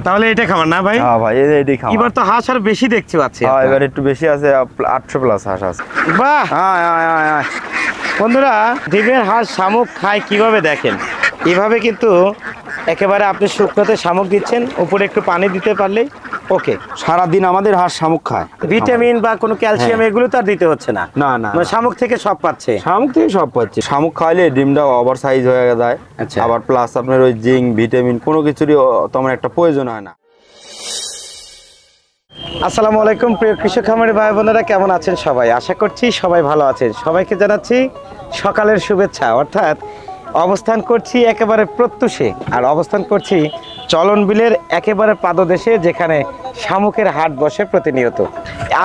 তাহলে এটা খাবার না ভাই? হ্যাঁ ভাই, এটাই খাবার। এবার তো হাঁস আর বেশি দেখছি পাচ্ছি। হ্যাঁ, এবার একটু বেশি আছে, 800 প্লাস হাঁস আছে। বাহ হ্যাঁ। বন্ধুরা, ডিমের হাঁস শামুক খায় কিভাবে দেখেন, এভাবে কিন্তু একেবারে আপনি শুকনোতে শামুক দিচ্ছেন, উপরে একটু পানি দিতে পারলেই ওকে। সারাদিন আমাদের হাঁস শামুক খায়। ভিটামিন বা কোনো ক্যালসিয়াম এগুলো তো আর দিতে হচ্ছে না। না না, মানে শামুক থেকে সব পাচ্ছে। শামুক থেকে সব পাচ্ছে। শামুক খাইলে ডিমটা ওভার সাইজ হয়ে যায়। আচ্ছা। আবার প্লাস আপনার ওই জিঙ্ক ভিটামিন কোনো কিছুরই তেমন একটা প্রয়োজন হয় না। আসসালামু আলাইকুম প্রিয় কৃষক খামারি ভাই বোনেরা, কেমন আছেন সবাই? আশা করছি সবাই ভালো আছেন। সবাইকে জানাচ্ছি সকালের শুভেচ্ছা। অর্থাৎ অবস্থান করছি একেবারে প্রত্যুষে, আর অবস্থান করছি চলন বিলের একেবারে পাদদেশে, যেখানে শামুকের হাট বসে প্রতিনিয়ত।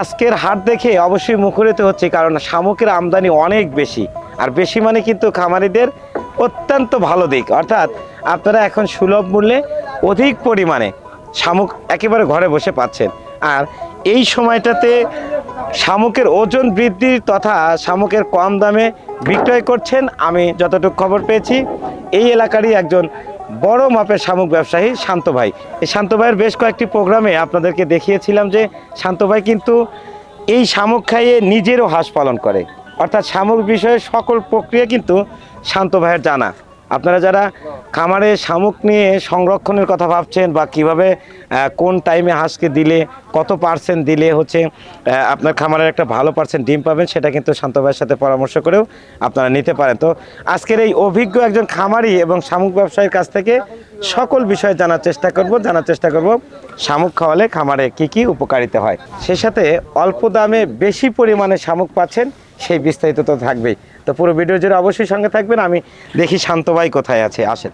আজকের হাট দেখে অবশ্যই মুখরিত হচ্ছে, কারণ শামুকের আমদানি অনেক বেশি, আর বেশি মানে কিন্তু খামারিদের অত্যন্ত ভালো দিক। অর্থাৎ আপনারা এখন সুলভ মূল্যে অধিক পরিমাণে শামুক একেবারে ঘরে বসে পাচ্ছেন। আর এই সময়টাতে শামুকের ওজন বৃদ্ধির তথা শামুকের কম দামে বিক্রয় করছেন, আমি যতটুকু খবর পেয়েছি এই এলাকারই একজন বড় মাপের শামুক ব্যবসায়ী শান্ত ভাই। এই শান্ত ভাইয়ের বেশ কয়েকটি প্রোগ্রামে আপনাদেরকে দেখিয়েছিলাম যে শান্ত ভাই কিন্তু এই শামুক খাইয়ে নিজেরও হাঁস পালন করে। অর্থাৎ শামুক বিষয়ে সকল প্রক্রিয়া কিন্তু শান্ত ভাইয়ের জানা। আপনারা যারা খামারে শামুক নিয়ে সংরক্ষণের কথা ভাবছেন, বা কিভাবে কোন টাইমে হাঁসকে দিলে কত পার্সেন্ট দিলে হচ্ছে আপনার খামারের একটা ভালো পার্সেন্ট ডিম পাবেন, সেটা কিন্তু শান্ত ভাইয়ের সাথে পরামর্শ করেও আপনারা নিতে পারেন। তো আজকের এই অভিজ্ঞ একজন খামারি এবং শামুক ব্যবসায়ীর কাছ থেকে সকল বিষয় জানার চেষ্টা করব শামুক খাওয়ালে খামারে কি কি উপকারিতা হয়, সেই সাথে অল্প দামে বেশি পরিমাণে শামুক পাচ্ছেন সেই বিস্তারিত তো থাকবেই। তো পুরো ভিডিও জুড়ে অবশ্যই সঙ্গে থাকবেন। আমি দেখি শান্ত ভাই কোথায় আছে, আসেন।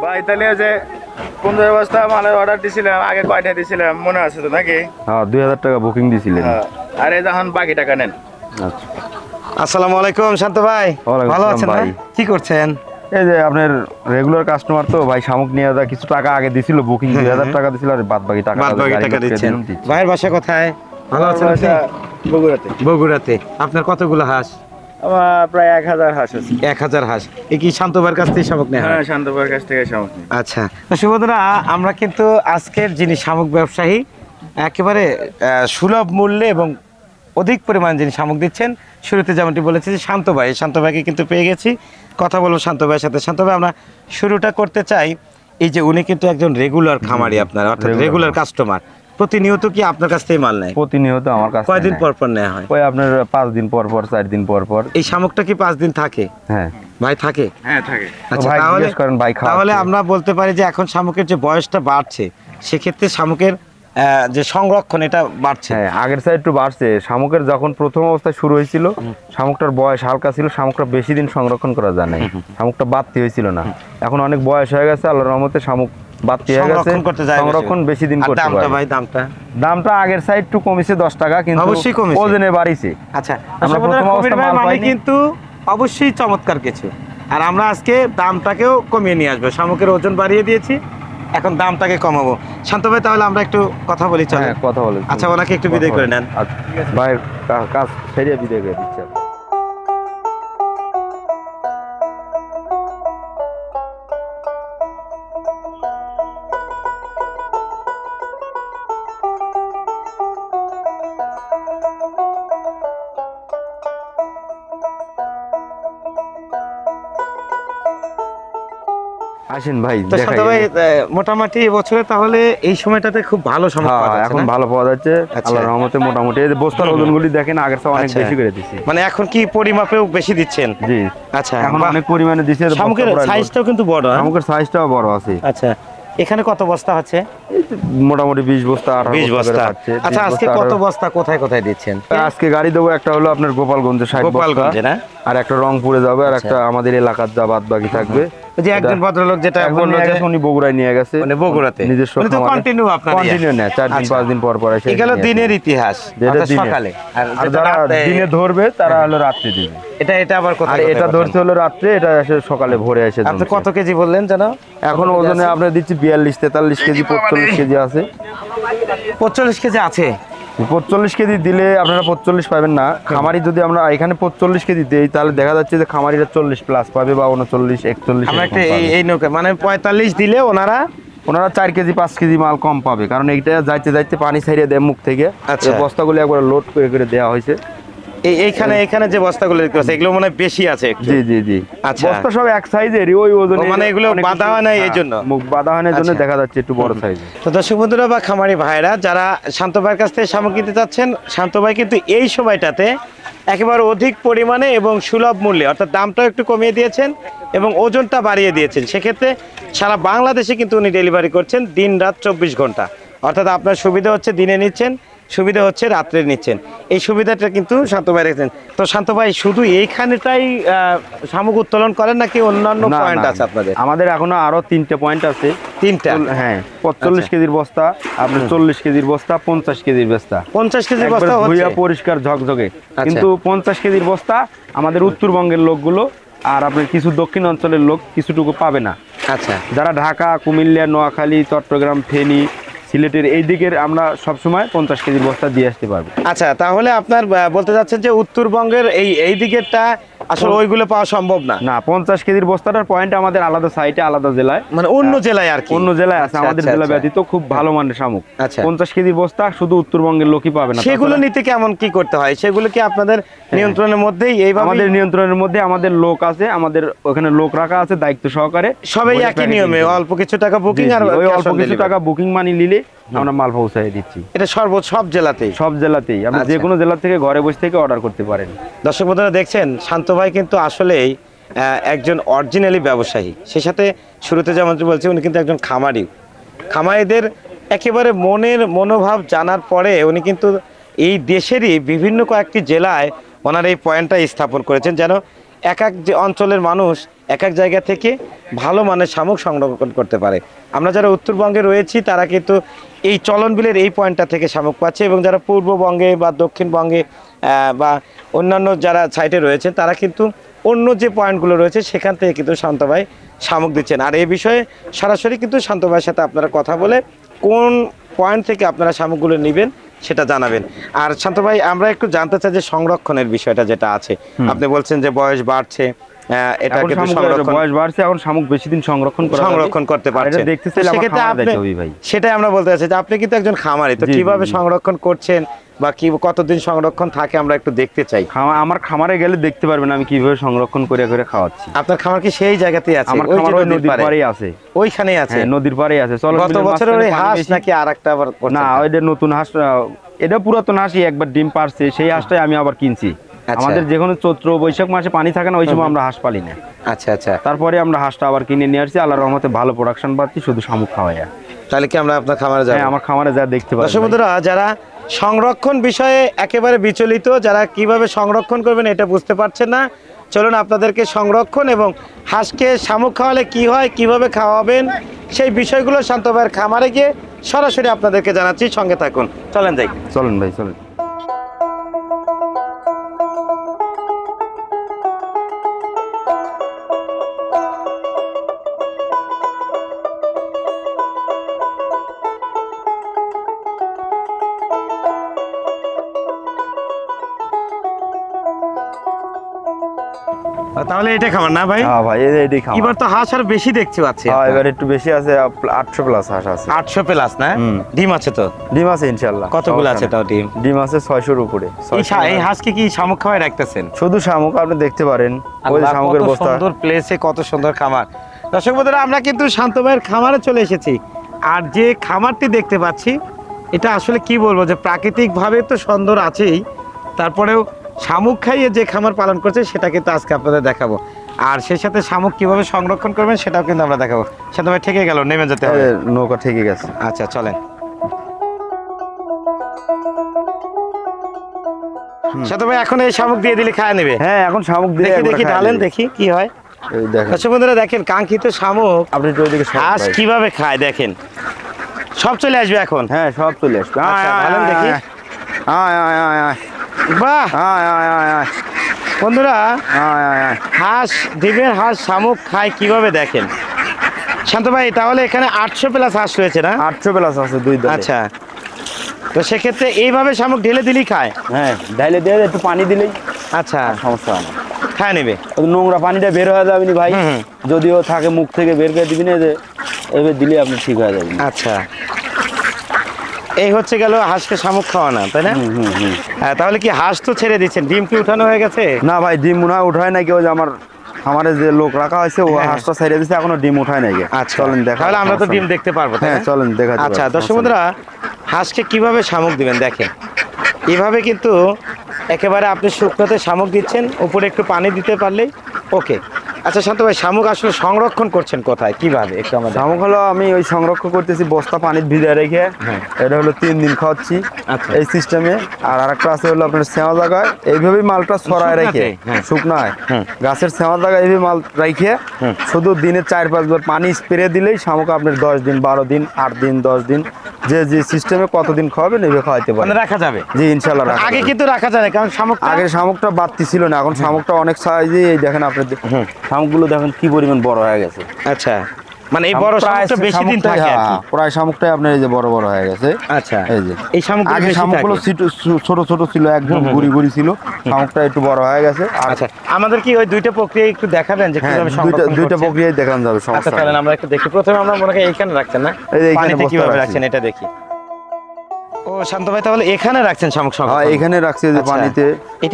ভাই তাহলে যে 15 বস্তা মালের অর্ডার দিছিলাম, আগে কয়টা দিছিলাম মনে আছে তো নাকি? হ্যাঁ, 2000 টাকা বুকিং দিছিলেন। আরে যখন বাকি টাকা নেন। আচ্ছা, আসসালামু আলাইকুম শান্ত ভাই, ভালো আছেন ভাই? কি করছেন? এই যে আপনার রেগুলার কাস্টমার তো ভাই, শামুক নিয়ে কিছু টাকা আগে দিছিল, বুকিং 2000 টাকা দিছিল, আর বাদ বাকি টাকা দিচ্ছেন। ভাইয়ের বাসা কোথায়? ভালো আছেন? বগুড়াতে। বগুড়াতে। আপনার কতগুলো হাঁস? আমার প্রায় 1000 হাঁস আছে। 1000 হাঁস। এই কি শান্ত ভাইয়ের কাছ থেকে শামুক নেওয়া? হ্যাঁ, শান্ত ভাইয়ের কাছ থেকে শামুক নিই। আচ্ছা, তো সুবন্ধুরা, আমরা কিন্তু আজকের যিনি শামুক ব্যবসায়ী একেবারে সুলভ মূল্যে এবং অধিক পরিমাণ যিনি শামুক দিচ্ছেন, শুরুতে যেমনটি বলেছি যে শান্ত ভাই, শান্ত ভাইকে কিন্তু পেয়ে গেছি। কথা বলবো শান্ত ভাইয়ের সাথে। শান্ত ভাই, আমরা শুরুটা করতে চাই, এই যে উনি কিন্তু একজন রেগুলার খামারি আপনার, অর্থাৎ রেগুলার কাস্টমার। প্রতিনিয়ত কি আপনার কাছ থেকে মাল নেয়? প্রতিনিয়ত আমার কাছে। কয়দিন পর পর নেওয়া হয়? ওই আপনার 5 দিন পর পর, 4 দিন পর পর। এই শামুকটা কি 5 দিন থাকে? হ্যাঁ ভাই, থাকে। হ্যাঁ, থাকে। আচ্ছা, ভাই তাহলে জিজ্ঞেস করেন ভাই খাওয়াচ্ছে। তাহলে আমরা বলতে পারি যে এখন শামুকের যে বয়সটা বাড়ছে, সেক্ষেত্রে শামুকের যে সংরক্ষণ এটা বাড়ছে। হ্যাঁ, আগের সাইড একটু বাড়ছে। শামুকের যখন প্রথম অবস্থায় শুরু হয়েছিল, শামুকটার বয়স হালকা ছিল, শামুকটা বেশি দিন সংরক্ষণ করা যায় নাই, শামুকটা বাড়তি হয়েছিল না। এখন অনেক বয়স হয়ে গেছে, আল্লাহর রহমতে শামুক বাড়তি হয়ে গেছে, সংরক্ষণ বেশি দিন করতে পারে। ভাই দামটা আগের সাইড একটু কমেছে 10 টাকা, কিন্তু অবশ্যই কমেছে, ওজনে বাড়িছে। আচ্ছা, আমরা প্রথম অবস্থায় মাল পাইনি, কিন্তু অবশ্যই চমৎকার কিছু। আর আমরা আজকে দামটাকেও কমিয়ে নিয়ে আসবো, শামুকের ওজন বাড়িয়ে দিয়েছি, এখন দামটাকে কমাবো। শান্ত ভাই, তাহলে আমরা একটু কথা বলি। চলে কথা বলি। আচ্ছা, ওনাকে একটু বিদায় করে নেন। ভাইয়ের কাজ সেরিয়ে বিদায় করে দিচ্ছে। আসেন ভাই, শান্ত ভাই, মোটামুটি বছরে তাহলে এই সময়টাতে খুব ভালো শামুক পাওয়া যাচ্ছে। এখন ভালো পাওয়া যাচ্ছে আল্লাহর রহমতে। মোটামুটি এই বস্তার ওজনগুলি দেখেন, আগের চেয়ে অনেক বেশি করে দিছি। মানে এখন কি পরিমাপেও বেশি দিচ্ছেন? জি। আচ্ছা, এখন অনেক পরিমাণে দিছে। শামুকের সাইজটাও কিন্তু বড়। শামুকের সাইজটাও বড় আছে। আচ্ছা, এখানে কত বস্তা আছে? মোটামুটি 20 বস্তা, 18 বস্তা আছে। আচ্ছা, আজকে কত বস্তা কোথায় কোথায় দিচ্ছেন? আজকে গাড়ি দেবো, একটা হলো আপনার গোপালগঞ্জে 60 বস্তা, আর একটা রংপুরে যাবে, আর একটা আমাদের এলাকার যা বাদ বাকি থাকবে ওই যে একজন ভদ্রলোক যেটা এখন বললো নিয়ে যে গেছে, উনি বগুড়ায় নিয়ে গেছে, মানে বগুড়াতে নিজস্ব উনি তো কন্টিনিউ আপনার কন্টিনিউ নেয় 4 দিন 5 দিন পর পর এসে এগুলো দিনের ইতিহাস যেটা অর্থাৎ দিনে। সকালে আর যেটা যারা রাতে- দিনে ধরবে তারা হলো রাত্রে দিবে। এটা আবার আর কোথায় এটা ধরছে হলো রাত্রে, এটা এসে সকালে ভোরে এসে আপনি ধরছে। কত কেজি বললেন জানো? এখন ওজনে আপনার দিচ্ছি 42 43 কেজি 45 কেজি আছে। 45 কেজি আছে। 45 কেজি দিলে আপনারা 45 পাবেন না। খামারি যদি আমরা এখানে 45 কেজি দেই তাহলে দেখা যাচ্ছে যে খামারিরা 40 প্লাস পাবে বা 39 41 আমরা এরকম একটা পাবে। এই নৌকা মানে 45 দিলে ওনারা ওনারা 4 কেজি 5 কেজি মাল কম পাবে, কারণ এইটা যাইতে যাইতে পানি ছাড়িয়ে দেয় মুখ থেকে। আচ্ছা। এই বস্তাগুলো একবার লোড করে করে দেওয়া হয়েছে। এইখানে যে বস্তাগুলো দেখতে পাচ্ছি এগুলো মনে হয় বেশি আছে একটু। জি জি জি, আচ্ছা। বস্তা সব এক সাইজেরই, ওই ওজনে ও মানে এগুলো অনেক বাঁধা কিছু- হয় না এই হ্যাঁ, জন্য? মুখ বাঁধা হয় না এই জন্য আচ্ছা। দেখা যাচ্ছে একটু বড় সাইজের। তো দর্শক বন্ধুরা বা খামারি ভাইরা যারা শান্ত ভাইয়ের কাছ থেকে সামগ্রী নিতে চাচ্ছেন, শান্ত ভাই কিন্তু এই সময়টাতে একেবারে অধিক পরিমাণে এবং সুলভ মূল্যে অর্থাৎ দামটাও একটু কমিয়ে দিয়েছেন এবং ওজনটা বাড়িয়ে দিয়েছেন। সেক্ষেত্রে সারা বাংলাদেশে কিন্তু উনি ডেলিভারি করছেন দিন রাত 24 ঘন্টা। অর্থাৎ আপনার সুবিধা হচ্ছে দিনে নিচ্ছেন, সুবিধা হচ্ছে রাত্রে নিচ্ছেন। এই সুবিধাটা কিন্তু শান্ত ভাই রেখেছেন। তো শান্ত ভাই শুধু এইখানেটাই শামুক উত্তোলন করেন নাকি অন্যান্য না, পয়েন্ট না, আছে আপনাদের? আমাদের এখনো আরো 3টে পয়েন্ট আছে। 3টা? হ্যাঁ, 45 আচ্ছা। কেজির বস্তা, আপনার 40 কেজির বস্তা, 50 কেজির বস্তা। 50 কেজি একবার বস্তা হচ্ছে? ধুইয়া পরিষ্কার ঝকঝকে। আচ্ছা। কিন্তু 50 কেজির বস্তা আমাদের উত্তরবঙ্গের লোকগুলো আর আপনার কিছু দক্ষিণ অঞ্চলের লোক কিছুটুকু পাবে না। আচ্ছা যারা ঢাকা, কুমিল্লা, নোয়াখালী, চট্টগ্রাম, ফেনী, সিলেটের এই দিকের আমরা সবসময় 50 কেজির বস্তা দিয়ে আসতে পারবো। আচ্ছা, তাহলে আপনার বলতে যাচ্ছেন যে উত্তরবঙ্গের এই দিকেরটা আসলে ওইগুলো পাওয়া সম্ভব না। না, 50 কেজির বস্তাটার পয়েন্ট আমাদের আলাদা সাইটে আলাদা জেলায়, মানে অন্য জেলায় আর কি? অন্য জেলায় আছে। আচ্ছা, আমাদের আচ্ছা, জেলা আচ্ছা। ব্যতীত খুব ভালো মানের শামুক। আচ্ছা। 50 কেজির বস্তা শুধু উত্তরবঙ্গের লোকই পাবে না। সেগুলো তাছাড়া নিতে কেমন কি করতে হয়? সেগুলো কি আপনাদের নিয়ন্ত্রণের মধ্যেই এইভাবে? আমাদের নিয়ন্ত্রণের মধ্যে আমাদের লোক আছে, আমাদের ওখানে লোক রাখা আছে দায়িত্ব সহকারে। সবাই ওই একই packaging নিয়মে করে। অল্প কিছু টাকা বুকিং জি, আর জি, ওই cash অল্প on কিছু delivery? টাকা বুকিং মানি নিলে আমরা মাল পৌঁছায় দিচ্ছি। এটা সব জেলাতেই? সব জেলাতেই আপনি আচ্ছা। যে কোনো জেলা থেকে ঘরে বসে থেকে অর্ডার করতে পারেন। দর্শক বন্ধুরা দেখছেন, শান্ত ভাই কিন্তু আসলেই একজন অরিজিনালি ব্যবসায়ী। সেই সাথে শুরুতে যেমন বলছি উনি কিন্তু একজন খামারিদের একেবারে মনোভাব জানার পরে উনি কিন্তু এই দেশেরই বিভিন্ন কয়েকটি জেলায় ওনার এই পয়েন্টটা স্থাপন করেছেন, যেন এক যে অঞ্চলের মানুষ এক জায়গা থেকে ভালো মানের শামুক সংরক্ষণ করতে পারে। আমরা যারা উত্তরবঙ্গে রয়েছি তারা কিন্তু এই চলন বিলের এই পয়েন্টটা থেকে শামুক পাচ্ছে, এবং যারা পূর্ববঙ্গে বা দক্ষিণবঙ্গে বা অন্যান্য যারা সাইটে রয়েছেন তারা কিন্তু অন্য যে পয়েন্টগুলো রয়েছে সেখান থেকে কিন্তু শান্ত ভাই শামুক দিচ্ছেন। আর এই বিষয়ে সরাসরি কিন্তু শান্ত ভাইয়ের সাথে আপনারা কথা বলে কোন পয়েন্ট থেকে আপনারা শামুকগুলো নেবেন সেটা জানাবেন। আর শান্ত ভাই আমরা একটু জানতে চাই যে সংরক্ষণের বিষয়টা যেটা আছে, আপনি বলছেন যে বয়স বাড়ছে, এটা এখন কিন্তু শামুকের সংরক্ষণ বয়স বাড়ছে, এখন শামুক বেশি দিন সংরক্ষণ করতে আর পারছেন। এটা দেখতে চাইলে আমার সেক্ষেত্রে খামারে আপনি যাইতে হবে ভাই। সেটাই আমরা বলতে চাচ্ছি যে আপনি কিন্তু একজন খামারি, তো জি, জি, কিভাবে জি। সংরক্ষণ করছেন বা কি কতদিন সংরক্ষণ থাকে আমরা একটু দেখতে চাই। আমার খামারে গেলে দেখতে পারবেন আমি কিভাবে সংরক্ষণ করে করে খাওয়াচ্ছি। আপনার খামার কি সেই জায়গাতেই আছে? আমার ওই যে খামার ওই নদীর পাড়েই আছে। ওইখানেই আছে? হ্যাঁ, নদীর পাড়েই আছে। চলো গত বছরের ওই হাঁস নাকি আরেকটা আবার করছেন? না, ওইটা নতুন হাঁস, এটা পুরাতন হাঁসই একবার ডিম পারছে, সেই হাঁসটাই আমি আবার কিনছি। আচ্ছা। আমাদের যে কোনো চৈত্র বৈশাখ মাসে পানি থাকে না, ওই সময় আমরা হাঁস পালি না। আচ্ছা আচ্ছা, তারপরে আমরা হাঁসটা আবার কিনে নিয়ে আসছি, আল্লাহর রহমতে ভালো প্রোডাকশন পাচ্ছি, শুধু শামুক খাওয়াই। তাহলে কি আমরা আপনার খামারে যাব? হ্যাঁ, আমার খামারে যা দেখতে পাচ্ছি। দর্শক বন্ধুরা যারা সংরক্ষণ বিষয়ে একেবারে বিচলিত, যারা কিভাবে সংরক্ষণ করবেন এটা বুঝতে পারছেন না, চলুন আপনাদেরকে সংরক্ষণ এবং হাঁসকে শামুক খাওয়ালে কি হয়, কিভাবে খাওয়াবেন সেই বিষয়গুলো শান্ত ভাইয়ের খামারে গিয়ে সরাসরি আপনাদেরকে জানাচ্ছি। সঙ্গে থাকুন, চলেন যাই। চলেন ভাই, চলেন। তাহলে এটা খাবার না ভাই? হ্যাঁ ভাই, এটাই খাওয়া। এবার তো হাঁস আর বেশি দেখতে পাচ্ছি। হ্যাঁ, এবার একটু বেশি আছে, 800 প্লাস হাঁস আছে। 800 প্লাস না? হুম। ডিম আছে তো? ডিম আছে ইনশাআল্লাহ। কতগুলো আছে তাও ডিম? ডিম আছে 600-র উপরে। এই হাঁসকে কি শামুক খাওয়াই রাখতেছেন? শুধু শামুক আপনি দেখতে পারেন, ওই যে আল্লাহ, শামুকের কত বস্তা। সুন্দর প্লেসে কত সুন্দর খামার। দর্শক বন্ধুরা আমরা কিন্তু শান্ত ভাইয়ের খামারে চলে এসেছি, আর যে খামারটি দেখতে পাচ্ছি এটা আসলে কি বলবো, যে প্রাকৃতিকভাবে তো সুন্দর আছেই, তারপরেও শামুক খাইয়ে যে খামার পালন করছে সেটা কিন্তু আজকে আপনাদের দেখাবো। আর সেই সাথে শামুক কিভাবে সংরক্ষণ করবেন সেটাও কিন্তু আমরা দেখাবো। শান্ত ভাই ঠেকে গেল, নেমে যেতে হবে। নৌকা ঠিকই গেছে। আচ্ছা চলেন। শান্ত ভাই এখন এই শামুক দিয়ে দিলে খায় নেবে? হ্যাঁ, এখন শামুক দিয়ে দেখি একবার দেখি খাইয়ে ঢালেন, দিবি। দেখি কি হয়। এই দেখেন দর্শক বন্ধুরা দেখেন কাঙ্ক্ষিত শামুক আপনি একটু ওইদিকে সরেন হাঁস ভাই। কিভাবে খায় দেখেন, সব চলে আসবে এখন। হ্যাঁ সব চলে আসবে। আচ্ছা, ভালোই দেখি। আয় আয় আয় আয় বাহ আয় আয় আয় আয় বন্ধুরা, আয় আয় আয়। হাঁস ডিমের হাঁস শামুক খায় কিভাবে দেখেন। শান্ত ভাই তাহলে এখানে 800 প্লাস হাঁস রয়েছে না? 800 প্লাস আছে দুই দলে। আচ্ছা, তো সেক্ষেত্রে এইভাবে শামুক ঢেলে দিলেই খায়? হ্যাঁ ডাইলে দিয়ে একটু পানি দিলেই আচ্ছা, সমস্যা হয় না। খায় নেবে। ওই নোংরা পানিটা বের হয়ে যাবে না ভাই, হুম, হুম। যদিও থাকে মুখ থেকে বের করে দিবি না, যে এবার দিলে আপনি ঠিক হয়ে যাবেন। আচ্ছা, এই হচ্ছে গেল হাঁসকে শামুক খাওয়ানো, তাই না? হুম হুম হুম। হ্যাঁ, তাহলে কি হাঁস তো ছেড়ে দিচ্ছেন, ডিম কি উঠানো হয়ে গেছে? না ভাই ডিম মনে হয় উঠায় নাই কেউ, যে আমার যে লোক রাখা হয়েছে ও হ্যাঁ। হাঁসটা ছেড়ে দিচ্ছে, এখনো ডিম উঠায় নাই। আচ্ছা, চলেন দেখা, তাহলে আমরা তো ডিম দেখতে পারবো, তাই হ্যাঁ না? চলেন দেখা। আচ্ছা দর্শক বন্ধুরা, হাঁসকে কিভাবে শামুক দিবেন দেখেন। এভাবে কিন্তু একেবারে আপনি শুকনোতে শামুক দিচ্ছেন, উপরে একটু পানি দিতে পারলেই ওকে। আচ্ছা শান্ত ভাই, শামুক আসলে সংরক্ষণ করছেন কোথায়, কিভাবে একটু আমাদের? শামুক হলো আমি ওই সংরক্ষণ করতেছি বস্তা পানির ভিজে রেখে। হ্যাঁ। এটা হলো 3 দিন খাওয়াচ্ছি আচ্ছা। এই সিস্টেমে। আর আরেকটা আছে হলো আপনার সেওয়া জায়গায় এইভাবেই মালটা ছড়ায় রেখে, শুকনাতে? হ্যাঁ। শুকনায় হুম। গাছের সেওয়া জায়গায় এইভাবে মাল রেখে হুম। শুধু দিনে 4-5 বার পানি স্প্রে দিলেই শামুক আপনার 10 দিন 12 দিন 8 দিন 10 দিন যে যে সিস্টেমে কতদিন খাওয়াবেন এইভাবে খাওয়াইতে মানে পারেন। রাখা যাবে? জি ইনশাল্লাহ রাখা আগে যাবে। কিন্তু রাখা যায় না, কারণ শামুক আগে শামুকটা বাড়তি ছিল না, এখন শামুকটা অনেক সাইজে। এই দেখেন আপনার হুম। শামুকগুলো দেখেন কি পরিমাণ বড় হয়ে গেছে। আচ্ছা, মানে এই বড় প্রায় শামুকটা বেশি দিন শামুকটাই, থাকে আর কি। হ্যাঁ, প্রায় শামুকটাই আপনার এই যে বড় বড় হয়ে গেছে। আচ্ছা, এই যে এই শামুকগুলো আগে বেশি শামুকগুলো থাকে। ছোট ছোট ছিল, একদম গুড়ি গুড়ি ছিল। শামুকটা একটু বড় হয়ে গেছে। আর আচ্ছা, আমাদের কি ওই দুইটা প্রক্রিয়া একটু দেখাবেন যে হ্যাঁ কিভাবে দুইটা সংরক্ষণ দুইটা করছেন? প্রক্রিয়ায় দেখানো যাবে, আচ্ছা সমস্যা চলেন নেই। আমরা একটু দেখি। প্রথমে আমরা মনে করি এইখানে রাখছেন না, এই যে এইখানে পানিতে বস্তা কিভাবে রাখছি। রাখছেন এটা দেখি। ও শান্ত ভাই, তাহলে এখানে রাখছেন শামুক হ্যাঁ সংরক্ষণ? এখানে রাখছি এই যে আচ্ছা। পানিতে।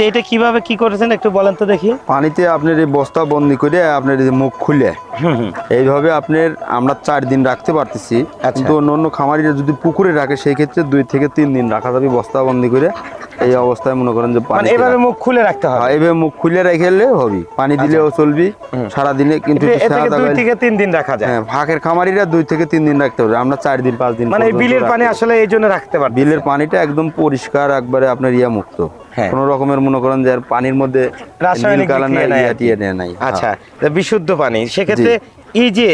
এটা কিভাবে কি করেছেন একটু বলেন তো দেখি। পানিতে আপনার এই বস্তা বন্দি করে আপনার এই যে মুখ খুলে হুম। এইভাবে আপনার আমরা 4 দিন রাখতে পারতেছি। আচ্ছা। কিন্তু অন্য অন্য খামারিরা যদি পুকুরে রাখে সেই ক্ষেত্রে 2 থেকে 3 দিন রাখা যাবে বস্তা বন্দি করে। এই অবস্থায় মনে করেন যে মানে পানি এভাবে মুখ খুলে রাখতে হবে? এইভাবে মুখ খুলে রেখেলে হবে, পানি দিলেও চলবি সারাদিনে। কিন্তু এ একটু থেকে ছায়া 2 জায়গায়- থেকে 3 দিন রাখা যায়? হ্যাঁ ফাঁকের খামারিরা 2 থেকে 3 দিন রাখতে পারবে, আমরা 4 দিন 5 দিন মানে এই পর্যন্ত বিলের পানি রাখতে পারি। আসলে এই জন্য রাখতে পারবেন? বিলের পানিটা একদম পরিষ্কার, একবারে আপনার মুক্ত। হ্যাঁ। কোনো রকমের মনে করেন যে আর পানির মধ্যে রাসায়নিক নীল কালার বিক্রিয়া নাই, নাই আর কি। টিয়া নাই। আচ্ছা, তো বিশুদ্ধ পানি। সেক্ষেত্রে এই যে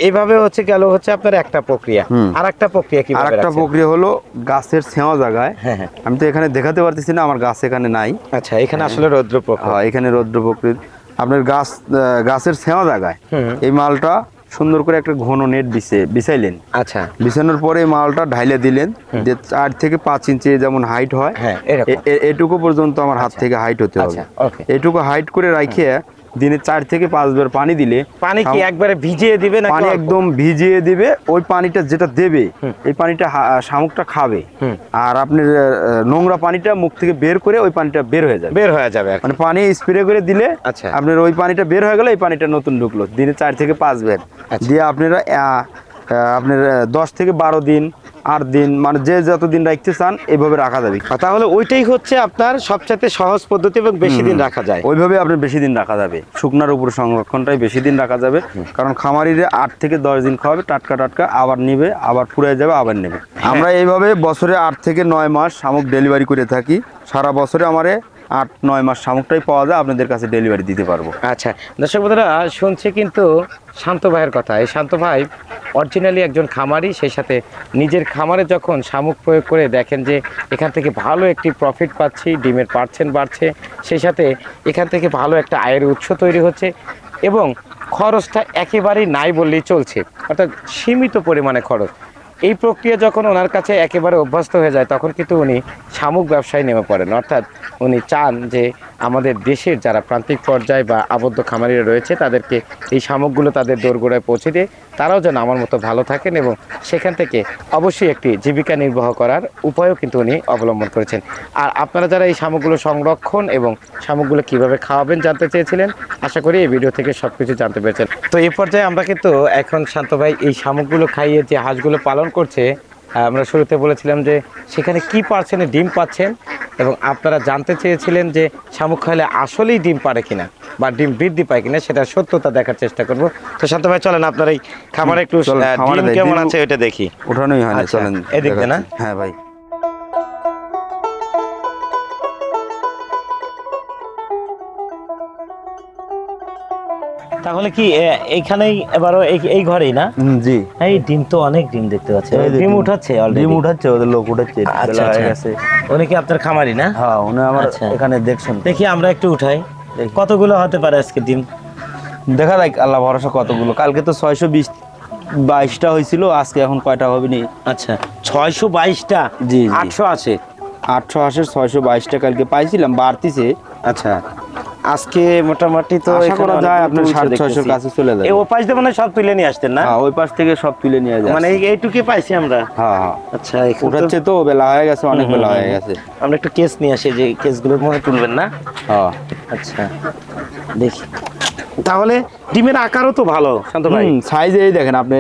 এইভাবে হচ্ছে গেল হচ্ছে আপনার একটা প্রক্রিয়া, হুম। আর একটা প্রক্রিয়া আর কিভাবে একটা রাখছেন? প্রক্রিয়া হলো গাছের ছেঁয়া জায়গায়। হ্যাঁ, হ্যাঁ। আমি তো এখানে দেখাতে পারতেছি না, আমার গাছ এখানে নাই। আচ্ছা, এখানে আসলে রৌদ্র প্রক্রিয়া। হ্যাঁ এখানে রৌদ্র প্রকৃতি আপনার গাছের ছেঁয়া জায়গায় হুম। এই মালটা সুন্দর করে একটা ঘন নেট বিছাইলেন। আচ্ছা, বিছানোর পরে এই মালটা ঢাইলে দিলেন, যে 4 থেকে 5 ইঞ্চি যেমন হাইট হয়, হ্যাঁ, এরকম। এটুকু পর্যন্ত আমার হাত থেকে হাইট হতে হবে। আচ্ছা, ওকে। এটুকু হাইট করে রাখিয়ে দিনে 4 থেকে 5 বার পানি দিলে পানি কি একবারে ভিজিয়ে দিবে না? পানি একদম ভিজিয়ে দিবে। ওই পানিটা যেটা দেবে এই পানিটা শামুকটা খাবে। হুম। আর আপনার নোংরা পানিটা মুখ থেকে বের করে ওই পানিটা বের হয়ে যাবে। বের হয়ে যাবে আর কি। মানে পানি স্প্রে করে দিলে আচ্ছা। আপনার ওই পানিটা বের হয়ে গেলে এই পানিটা নতুন ঢুকলো দিনে 4 থেকে 5 বার। আচ্ছা। দিয়ে আপনারা আপনার 10 থেকে 12 দিন 8 দিন মানে যে যতদিন রাখতে চান এইভাবে রাখা যাবে। তাহলে ওইটাই হচ্ছে আপনার সবচেয়ে সহজ পদ্ধতি এবং বেশি দিন রাখা যায়। ওইভাবে আপনার বেশি দিন রাখা যাবে, শুকনার উপর সংরক্ষণটাই বেশি দিন রাখা যাবে। কারণ খামারিরা 8 থেকে 10 দিন খাওয়াবে, টাটকা টাটকা আবার নিবে, আবার ফুরাই যাবে, আবার নেবে। আমরা এইভাবে বছরে 8 থেকে 9 মাস শামুক ডেলিভারি করে থাকি। সারা বছরে আমারে 8-9 মাস শামুকটাই পাওয়া যায়, আপনাদের কাছে ডেলিভারি দিতে পারবো। আচ্ছা দর্শক বন্ধুরা, শুনছে কিন্তু শান্ত ভাইয়ের কথা। এই শান্ত ভাই অরিজিনালি একজন খামারি, সেই সাথে নিজের খামারে যখন শামুক প্রয়োগ করে দেখেন যে এখান থেকে ভালো একটি প্রফিট পাচ্ছি, ডিমের পার্সেন্ট বাড়ছে, সেই সাথে এখান থেকে ভালো একটা আয়ের উৎস তৈরি হচ্ছে এবং খরচটা একেবারেই নাই বললেই চলছে, অর্থাৎ সীমিত পরিমাণে খরচ। এই প্রক্রিয়া যখন ওনার কাছে একেবারে অভ্যস্ত হয়ে যায় তখন কিন্তু উনি শামুক ব্যবসায় নেমে পড়েন। অর্থাৎ উনি চান যে আমাদের দেশের যারা প্রান্তিক পর্যায়ে বা আবদ্ধ খামারিরা রয়েছে তাদেরকে এই শামুকগুলো তাদের দোরগোড়ায় পৌঁছে দিয়ে তারাও যেন আমার মতো ভালো থাকেন এবং সেখান থেকে অবশ্যই একটি জীবিকা নির্বাহ করার উপায়ও কিন্তু উনি অবলম্বন করেছেন। আর আপনারা যারা এই শামুকগুলো সংরক্ষণ এবং শামুকগুলো কিভাবে খাওয়াবেন জানতে চেয়েছিলেন, আশা করি এই ভিডিও থেকে সব কিছু জানতে পেরেছেন। তো এই পর্যায়ে আমরা কিন্তু এখন শান্ত ভাই এই শামুকগুলো খাইয়ে যে হাঁসগুলো পালন করছে, আমরা শুরুতে বলেছিলাম যে সেখানে কি পার্সেন্টে ডিম পাচ্ছেন এবং আপনারা জানতে চেয়েছিলেন যে শামুক খাইলে আসলেই ডিম পারে কিনা বা ডিম বৃদ্ধি পায় কিনা, সেটা সত্যতা দেখার চেষ্টা করব। তো শান্ত ভাই চলেন আপনার এই খামারে একটু চলেন, খামারে ডিম যাই। কেমন ডিম আছে ওইটা দেখি। ওঠানোই হয় না, আচ্ছা, চলেন এদিক দিয়ে না? দেখাচ্ছি। হ্যাঁ ভাই। তাহলে কি এইখানেই এবারও এই ঘরেই না? জি, এই ডিম তো অনেক ডিম দেখতে পাচ্ছি, এই যে ডিম উঠাচ্ছে already? ডিম উঠাচ্ছে, ওদের লোক উঠাচ্ছে, আচ্ছা, বেলা হয়ে আচ্ছা। গেছে। উনি কি আপনার খামারি না? হ্যাঁ, উনি আমার আচ্ছা। এখানে দেখছেন। দেখি আমরা একটু উঠাই, কতগুলো হতে পারে আজকে ডিম? দেখা যাক, আল্লাহ ভরসা কতগুলো। কালকে তো 622টা হয়েছিল, আজকে এখন কয়টা হবে নি? আচ্ছা, 622টা। জি, জি। 800 আছে। 880 622টা কালকে পাইছিলাম, বাড়তিছে। আচ্ছা, আজকে মোটামুটি তো আশা এখানে করা অনেক যায় ডিম আপনার তুলছে 700-600 দেখতেছি। কাছে চলে যাবে। এই ওপাশ দিয়ে মানে সব তুলে নিয়ে আসতেন না? হ্যাঁ, ওই পাশ থেকে সব তুলে নিয়ে যায়। মানে এইটুকু পাইছি আমরা। হ্যাঁ, হ্যাঁ, আচ্ছা, এখানে তো- উঠাচ্ছে তো, বেলা হয়ে গেছে, অনেক বেলা হয়ে গেছে। আমরা একটু কেস নিয়ে আসি, যে কেসগুলো মনে হয় তুলবেন না? হ্যাঁ, আচ্ছা, দেখি। তাহলে ডিমের আকারও তো ভালো শান্ত ভাই। সাইজে এই দেখেন আপনি,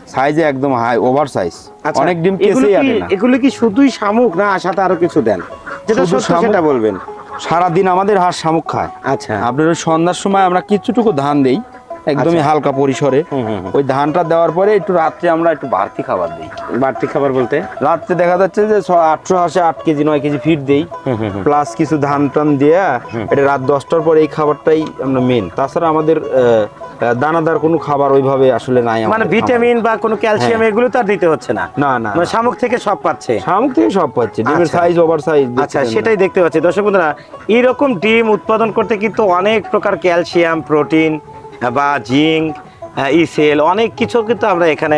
সাইজে একদম হাই ওভার সাইজ। আচ্ছা, অনেক ডিম এগুলো কেসেই কি- আটে না। এগুলো কি শুধুই শামুক না সাথে আরো কিছু দেন? যেটা শুধু সত্য শামুক। সেটা বলবেন। সারাদিন আমাদের হাঁস শামুক খায়। আচ্ছা, আপনার ওই সন্ধ্যার সময় আমরা কিছুটুকু ধান দেই, একদমই আচ্ছা। হালকা পরিসরে। হুম, হুম, হুম। ওই ধানটা দেওয়ার পরে একটু রাত্রে আমরা একটু বাড়তি খাবার দিই। বাড়তি খাবার বলতে? রাত্রে দেখা যাচ্ছে যে 800 হাঁসে 8 কেজি 9 কেজি ফিড দেই, প্লাস কিছু ধান টান দিয়ে এটা রাত 10টার পরে এই খাবারটাই আমরা মেন। তাছাড়া আমাদের দানাদার কোনো খাবার ওইভাবে আসলে নাই মানে আমাদের ভিটামিন বা কোনো ক্যালসিয়াম হ্যাঁ। এগুলো তো আর দিতে হচ্ছে না? না, না, মানে শামুক থেকে সব পাচ্ছে। খামারে। শামুক থেকে সব পাচ্ছে, ডিমের আচ্ছা। Size over size. আচ্ছা, সেটাই দেখতে পাচ্ছি দর্শক বন্ধুরা। এইরকম ডিম উৎপাদন করতে কিন্তু অনেক প্রকার ক্যালসিয়াম, প্রোটিন বা জিঙ্ক, ইসেল, অনেক কিছু কিন্তু আমরা এখানে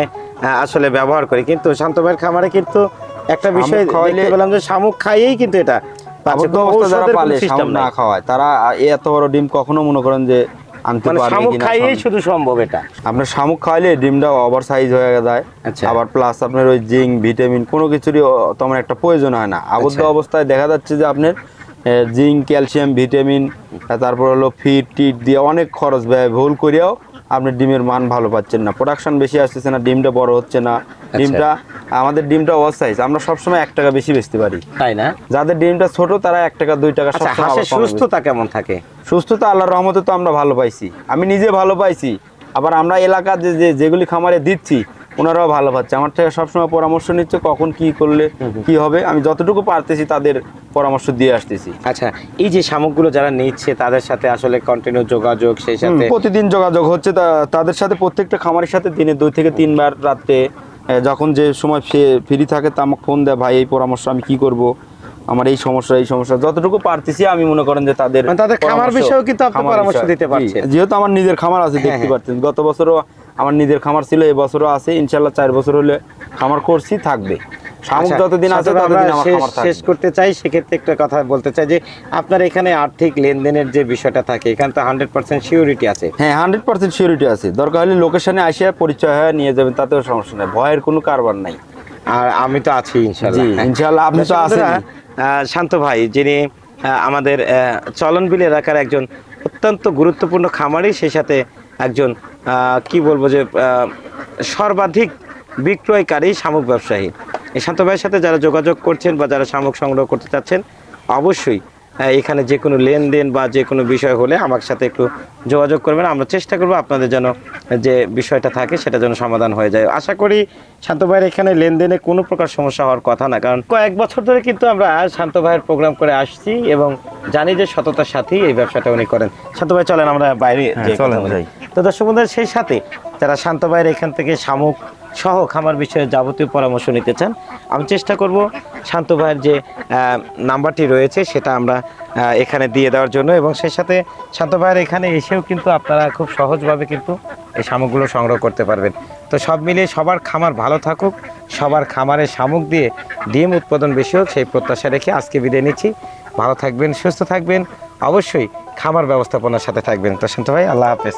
আসলে ব্যবহার করি। কিন্তু শান্ত ভাইয়ের খামারে কিন্তু একটা শামুক বিষয় খাওয়াইলে- দেখতে পেলাম যে শামুক খাইয়েই কিন্তু এটা পাচ্ছে। আবদ্ধ কোনো অবস্থা যারা ঔষধের কোনো পালে system শামুক না নাই। খাওয়ায়, তারা এত বড় ডিম কখনো মনে করেন যে আনতে মানে পারবে শামুক কিনা। খাইয়েই শুধু সম্ভব এটা। আপনার শামুক খাইলে ডিমটা ওভার সাইজ হয়ে যায়। আচ্ছা। আবার প্লাস আপনার ওই জিঙ্ক ভিটামিন কোনো কিছুরই তেমন একটা প্রয়োজন হয় না। আবদ্ধ আচ্ছা। অবস্থায় দেখা যাচ্ছে যে আপনার জিঙ্ক, ক্যালসিয়াম, ভিটামিন, তারপর হলো ফিড টিট দিয়ে অনেক খরচ ব্যয় ভুল করিয়াও আপনি ডিমের মান ভালো পাচ্ছেন না, প্রোডাকশন বেশি আসতেছে না, ডিমটা বড় হচ্ছে না। ডিমটা আমাদের ডিমটা ওভার সাইজ, আমরা সবসময় 1 টাকা বেশি বেচতে পারি। তাই না? যাদের ডিমটা ছোট তারা 1 টাকা 2 টাকা আচ্ছা, সবসময় হাঁসের আবার কমে সুস্থতা কেমন থাকে? সুস্থতা আল্লাহর রহমতে তো আমরা ভালো পাইছি, আমি নিজে ভালো পাইছি। আবার আমরা এলাকার যেগুলি খামারে দিচ্ছি ওনারাও ভালো পাচ্ছে। আমার থেকে সবসময় পরামর্শ নিচ্ছে কখন কি করলে কি হবে, আমি যতটুকু পারতেছি তাদের পরামর্শ দিয়ে আসতেছি। আচ্ছা, এই যে শামুকগুলো যারা নিচ্ছে তাদের সাথে আসলে কন্টিনিউ যোগাযোগ, সেই সাথে প্রতিদিন যোগাযোগ হচ্ছে তাদের সাথে। প্রত্যেকটা খামারের সাথে দিনে 2 থেকে 3 বার রাতে যখন যে সময় সে ফ্রি থাকে তা আমাকে ফোন দেয়, ভাই এই পরামর্শ আমি কি করব, আমার এই সমস্যা যতটুকু পারতেছি আমি মনে করেন যে তাদের মানে তাদের খামার পরামর্শ- বিষয়েও কিন্তু আপনি খামার পরামর্শ বিষয়। দিতে জি, পারছেন। যেহেতু আমার নিজের খামার আছে, দেখতে হ্যাঁ। পাচ্ছেন গত বছরও আমার নিজের খামার ছিল, এই বছরও আছে, ইনশাআল্লাহ 4 বছর হলে খামার করছি, থাকবে। শামুক আচ্ছা, যতদিন আছে সাথে আমরা ততদিন আমার খামার শেষ থাকবে। করতে চাই। সেক্ষেত্রে একটা কথা বলতে চাই যে আপনার এখানে আর্থিক লেনদেনের যে বিষয়টা থাকে, এখানে তো 100% সিউরিটি আছে। হ্যাঁ, 100% সিউরিটি আছে। দরকার হলে লোকেশনে আসে পরিচয় হয়ে নিয়ে যাবেন, তাতেও সমস্যা নেই, ভয়ের কোনো কারবার নাই। আর আমি তো আছি ইনশাআল্লাহ। জি, ইনশাআল্লাহ আপনি তো আছেন। শান্ত ভাই, যিনি আমাদের চলনবিল এলাকার একজন অত্যন্ত গুরুত্বপূর্ণ খামারি, সেই সাথে একজন কি বলবো যে সর্বাধিক বিক্রয়কারী শামুক ব্যবসায়ী। এই শান্ত ভাইয়ের সাথে যারা যোগাযোগ করছেন বা যারা শামুক সংগ্রহ করতে চাচ্ছেন, অবশ্যই এখানে যে কোনো লেনদেন বা যে কোনো বিষয় হলে আমার সাথে একটু যোগাযোগ করবেন। আমরা চেষ্টা করবো আপনাদের যেন যে বিষয়টা থাকে সেটা যেন সমাধান হয়ে যায়। আশা করি শান্ত ভাইয়ের এখানে লেনদেনে কোনো প্রকার সমস্যা হওয়ার কথা না, কারণ কয়েক বছর ধরে কিন্তু আমরা শান্ত ভাইয়ের প্রোগ্রাম করে আসছি এবং জানি যে সততার সাথেই এই ব্যবসাটা উনি করেন। শান্ত ভাই চলেন আমরা বাইরে যেয়ে চলেন, কথা বলি। যাই। তো দর্শক বন্ধুরা, সেই সাথে যারা শান্ত ভাইয়ের এখান থেকে শামুক সহ খামার বিষয়ে যাবতীয় পরামর্শ নিতে চান, আমি চেষ্টা করব শান্ত ভাইয়ের যে নাম্বারটি রয়েছে সেটা আমরা এখানে দিয়ে দেওয়ার জন্য, এবং সেই সাথে শান্ত ভাইয়ের এখানে এসেও কিন্তু আপনারা খুব সহজভাবে কিন্তু এই শামুকগুলো সংগ্রহ করতে পারবেন। তো সব মিলিয়ে সবার খামার ভালো থাকুক, সবার খামারে শামুক দিয়ে ডিম উৎপাদন বেশি হোক, সেই প্রত্যাশা রেখে আজকে বিদায় নিচ্ছি। ভালো থাকবেন, সুস্থ থাকবেন, অবশ্যই খামার ব্যবস্থাপনার সাথে থাকবেন। তো শান্ত ভাই, আল্লাহ হাফেজ।